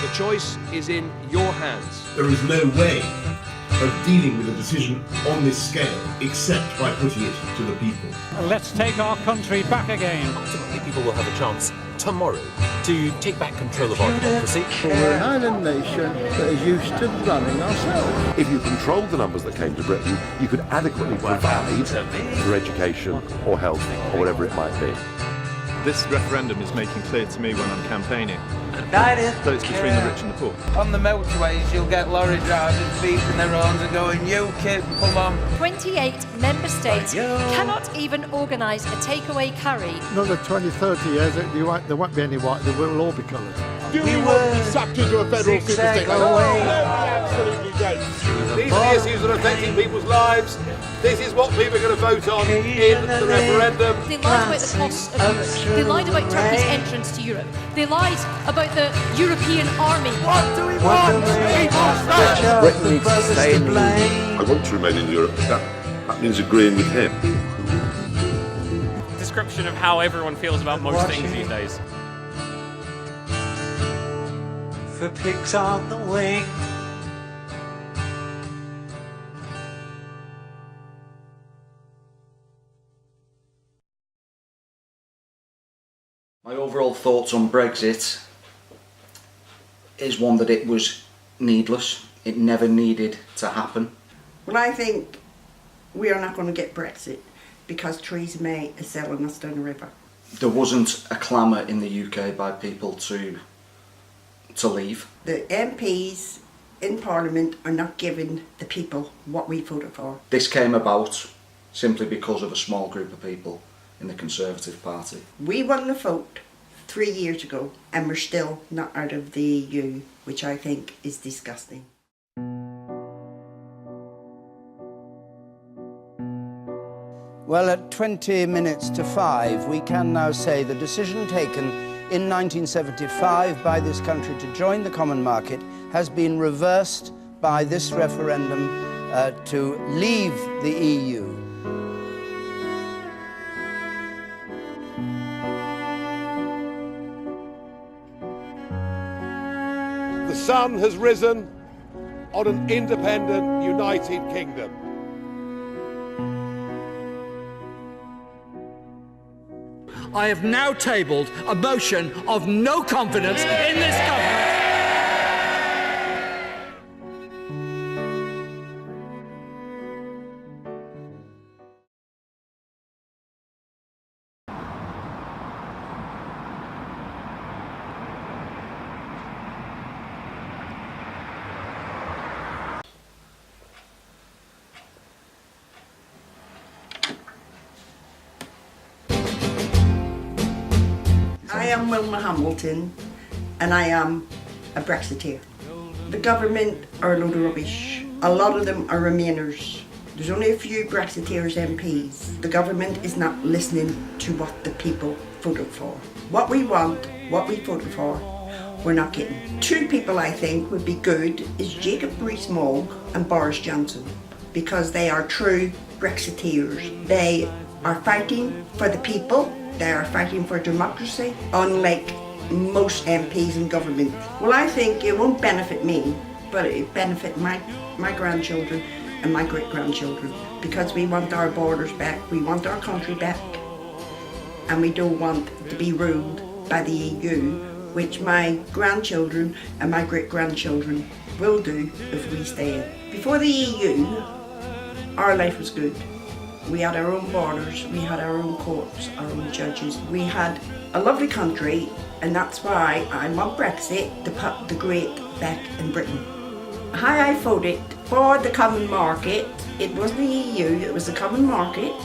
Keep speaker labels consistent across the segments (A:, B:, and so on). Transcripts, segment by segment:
A: The choice is in your hands.
B: There is no way of dealing with a decision on this scale except by putting it to the people.
C: Let's take our country back again.
D: Ultimately, people will have a chance tomorrow to take back control of our democracy.
E: We're an island nation that is used to running ourselves.
F: If you controlled the numbers that came to Britain, you could adequately provide for education or health or whatever it might be.
G: This referendum is making clear to me when I'm campaigning that it's between the rich and the poor.
H: On the motorways, you'll get lorry drivers beeping their horns and going, "UKIP, come on."
I: 28 member states cannot even organise a takeaway carry.
E: Another 20, 30 years, there won't be any white, they will all be coloured.
B: Do we want to be sucked into a federal super state? No, we absolutely don't.
J: These are the issues that are affecting people's lives. This is what people are going to vote on in the referendum.
I: They lied about the costs of Europe. They lied about Turkey's entrance to Europe. They lied about the European army.
H: What do we want?
E: Britain needs to stay in the
F: I want to remain in Europe, but that means agreeing with him.
C: Description of how everyone feels about most things these days.
H: For pigs on the wing.
K: My overall thoughts on Brexit is one that it was needless. It never needed to happen.
L: Well, I think we are not going to get Brexit because Theresa May is selling us down the river.
K: There wasn't a clamour in the UK by people to leave.
L: The MPs in Parliament are not giving the people what we voted for.
K: This came about simply because of a small group of people in the Conservative Party.
L: We won the vote 3 years ago and we're still not out of the EU, which I think is disgusting.
H: Well, at 20 minutes to 5, we can now say the decision taken in 1975 by this country to join the common market has been reversed by this referendum to leave the EU.
J: The sun has risen on an independent, united kingdom.
H: I have now tabled a motion of no confidence in this government.
L: I am Wilma Hamilton and I am a Brexiteer. The government are a load of rubbish. A lot of them are Remainers. There's only a few Brexiteers MPs. The government is not listening to what the people voted for. What we want, what we voted for, we're not getting. Two people I think would be good is Jacob Rees-Mogg and Boris Johnson, because they are true Brexiteers. They are fighting for the people. They are fighting for democracy, unlike most MPs in government. Well, I think it won't benefit me, but it benefit my grandchildren and my great-grandchildren, because we want our borders back, we want our country back, and we don't want to be ruled by the EU, which my grandchildren and my great-grandchildren will do if we stay in. Before the EU, our life was good. We had our own borders, we had our own courts, our own judges. We had a lovely country, and that's why I want Brexit to put the great back in Britain. How I voted for the common market, it wasn't the EU, it was the common market.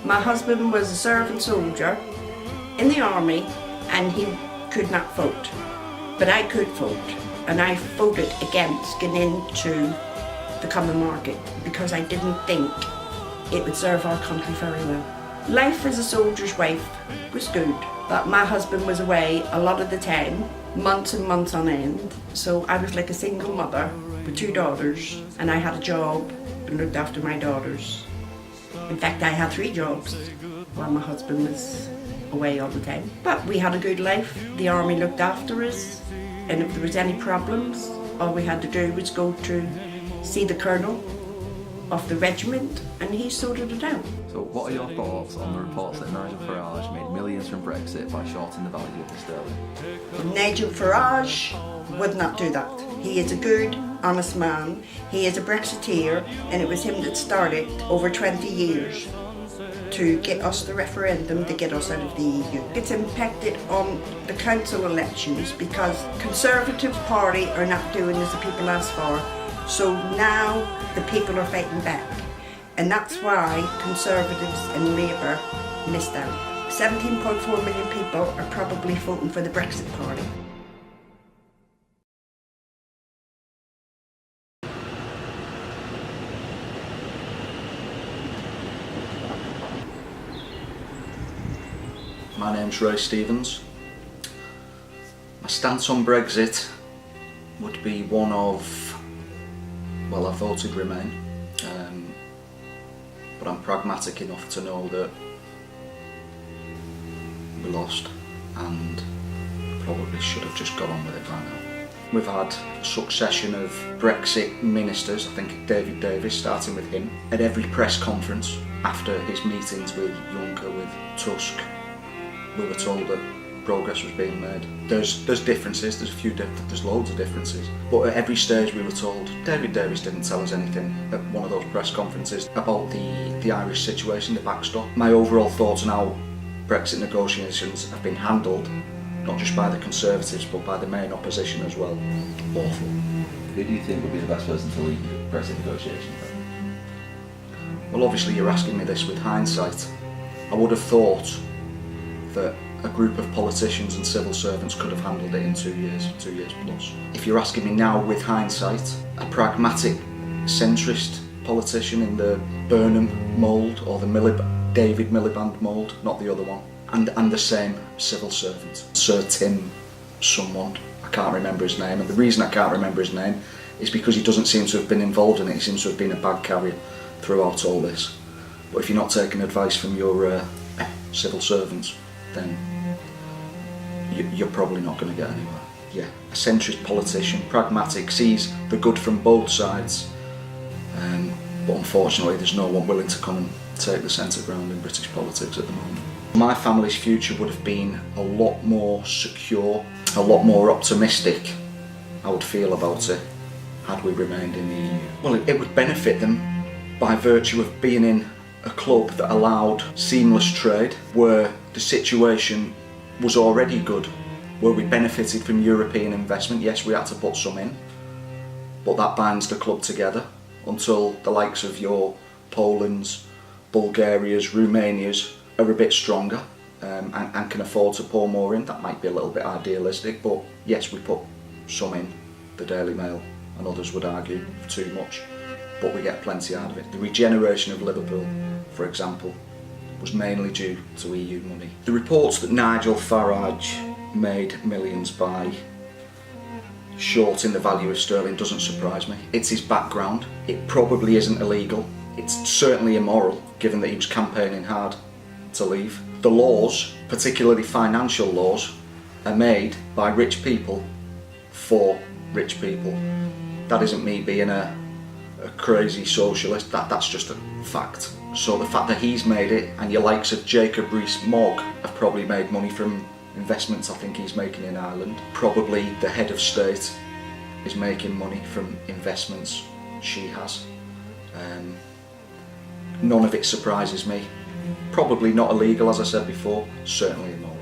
L: My husband was a servant soldier in the army and he could not vote, but I could vote, and I voted against getting into the common market because I didn't think it would serve our country very well. Life as a soldier's wife was good, but my husband was away a lot of the time, months and months on end, so I was like a single mother with 2 daughters, and I had a job and looked after my daughters. In fact, I had 3 jobs while my husband was away all the time. But we had a good life. The army looked after us. and if there was any problems, all we had to do was go to see the colonel of the regiment, and he sorted it out.
M: So what are your thoughts on the reports that Nigel Farage made millions from Brexit by shorting the value of the sterling?
L: Nigel Farage would not do that. He is a good, honest man. He is a Brexiteer, and it was him that started over 20 years to get us the referendum to get us out of the EU. It's impacted on the council elections because Conservative Party are not doing as the people asked for. So now the people are fighting back, and that's why Conservatives and Labour missed out. 17.4 million people are probably voting for the Brexit Party.
K: My name's Ray Stevens. My stance on Brexit would be one of, well, I voted Remain, but I'm pragmatic enough to know that we lost and probably should have just got on with it by now. We've had a succession of Brexit ministers, I think David Davis, starting with him, at every press conference after his meetings with Juncker, with Tusk. We were told that progress was being made. There's differences, there's loads of differences, but at every stage we were told. David Davis didn't tell us anything at one of those press conferences about the Irish situation, the backstop. My overall thoughts on how Brexit negotiations have been handled, not just by the Conservatives but by the main opposition as well, awful.
M: Who do you think would be the best person to lead Brexit negotiations?
K: Well, obviously you're asking me this with hindsight. I would have thought that a group of politicians and civil servants could have handled it in 2 years plus. If you're asking me now with hindsight, a pragmatic centrist politician in the Burnham mould or the David Miliband mould, not the other one, and the same civil servant, Sir Tim someone, I can't remember his name, and the reason I can't remember his name is because he doesn't seem to have been involved in it. He seems to have been a bag carrier throughout all this. But if you're not taking advice from your civil servants, then you're probably not going to get anywhere. Yeah, a centrist politician, pragmatic, sees the good from both sides, but unfortunately there's no one willing to come and take the centre ground in British politics at the moment. My family's future would have been a lot more secure, a lot more optimistic, I would feel about it, had we remained in the EU. Well, it would benefit them by virtue of being in a club that allowed seamless trade, where the situation was already good, where we benefited from European investment. Yes, we had to put some in, but that binds the club together until the likes of your Poland's, Bulgaria's, Romania's are a bit stronger and can afford to pour more in. That might be a little bit idealistic, but yes, we put some in, the Daily Mail and others would argue too much, but we get plenty out of it. The regeneration of Liverpool, for example, was mainly due to EU money. The reports that Nigel Farage made millions by shorting the value of sterling doesn't surprise me. It's his background. It probably isn't illegal. It's certainly immoral, given that he was campaigning hard to leave. The laws, particularly financial laws, are made by rich people for rich people. That isn't me being a crazy socialist, that's just a fact. So the fact that he's made it, and your likes of Jacob Rees-Mogg have probably made money from investments I think he's making in Ireland. Probably the head of state is making money from investments she has. None of it surprises me. Probably not illegal, as I said before, certainly immoral.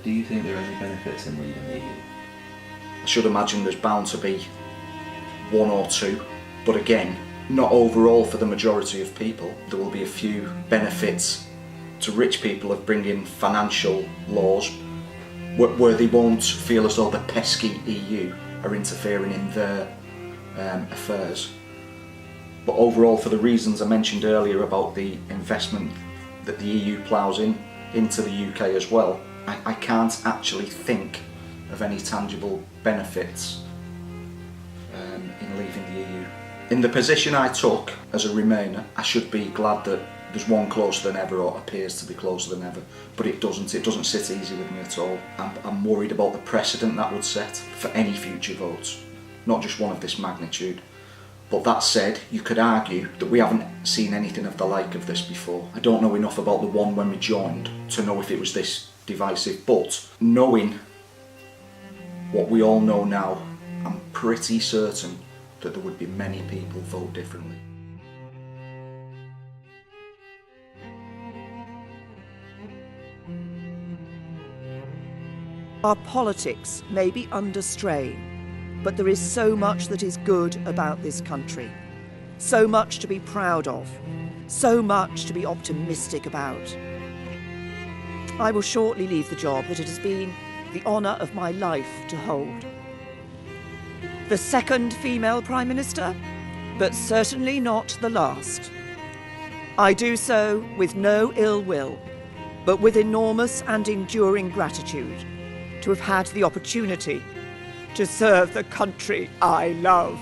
M: Do you think there are any benefits in leaving the EU?
K: I should imagine there's bound to be one or two, but again, not overall for the majority of people. There will be a few benefits to rich people of bringing financial laws where they won't feel as though the pesky EU are interfering in their affairs. But overall, for the reasons I mentioned earlier about the investment that the EU ploughs into the UK as well, I can't actually think of any tangible benefits in leaving the EU. In the position I took as a Remainer, I should be glad that there's one closer than ever, or appears to be closer than ever, but it doesn't sit easy with me at all. I'm worried about the precedent that would set for any future votes, not just one of this magnitude. But that said, you could argue that we haven't seen anything of the like of this before. I don't know enough about the one when we joined to know if it was this divisive, but knowing what we all know now, I'm pretty certain that there would be many people vote differently.
N: Our politics may be under strain, but there is so much that is good about this country, so much to be proud of, so much to be optimistic about. I will shortly leave the job that it has been the honour of my life to hold. The second female Prime Minister, but certainly not the last. I do so with no ill will, but with enormous and enduring gratitude to have had the opportunity to serve the country I love.